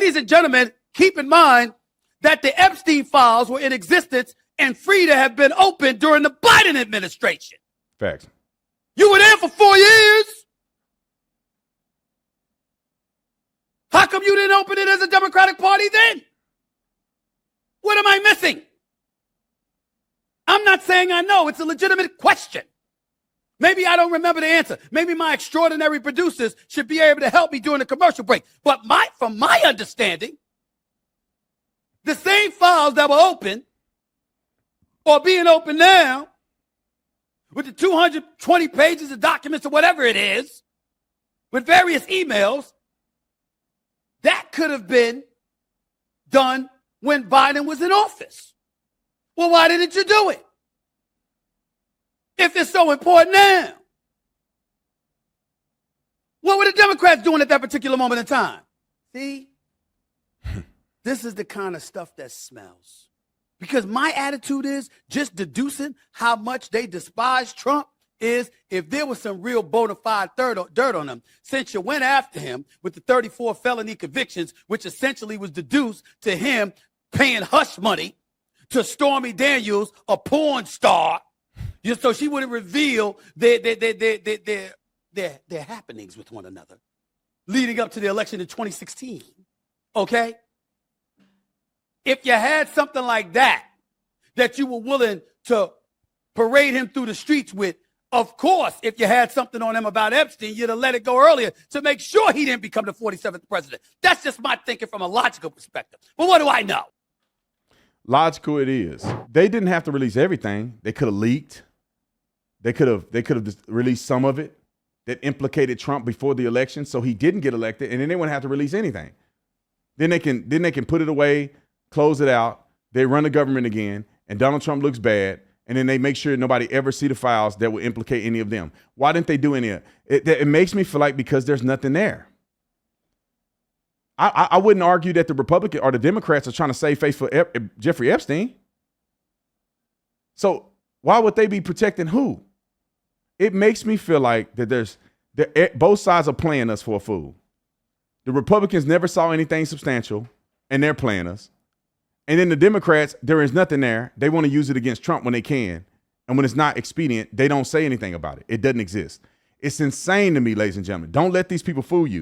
ladies and gentlemen, keep in mind that the Epstein files were in existence and free to have been opened during the Biden administration. Facts. You were there for 4 years. How come you didn't open it as a Democratic Party then? What am I missing? I'm not saying I know. It's a legitimate question. Maybe I don't remember the answer. Maybe my extraordinary producers should be able to help me during the commercial break. But from my understanding, the same files that were open or being open now with the 220 pages of documents or whatever it is, with various emails, that could have been done when Biden was in office. Well, why didn't you do it? If it's so important now. What were the Democrats doing at that particular moment in time? See? This is the kind of stuff that smells. Because my attitude is just deducing how much they despise Trump is if there was some real bona fide dirt on him, since you went after him with the 34 felony convictions, which essentially was deduced to him paying hush money to Stormy Daniels, a porn star, just so she wouldn't reveal their happenings with one another leading up to the election in 2016. Okay? If you had something like that you were willing to parade him through the streets with, of course, if you had something on him about Epstein, you'd have let it go earlier to make sure he didn't become the 47th president. That's just my thinking from a logical perspective. But what do I know? Logical it is. They didn't have to release everything. They could have leaked. They could have just released some of it that implicated Trump before the election, so he didn't get elected, and then they wouldn't have to release anything. Then they can put it away, close it out. They run the government again, and Donald Trump looks bad, and then they make sure nobody ever see the files that would implicate any of them. Why didn't they do any of it? It makes me feel like because there's nothing there. I wouldn't argue that the Republican or the Democrats are trying to save face for Jeffrey Epstein. So why would they be protecting who? It makes me feel like that both sides are playing us for a fool. The Republicans never saw anything substantial, and they're playing us. And then the Democrats, there is nothing there. They want to use it against Trump when they can. And when it's not expedient, they don't say anything about it. It doesn't exist. It's insane to me, ladies and gentlemen. Don't let these people fool you.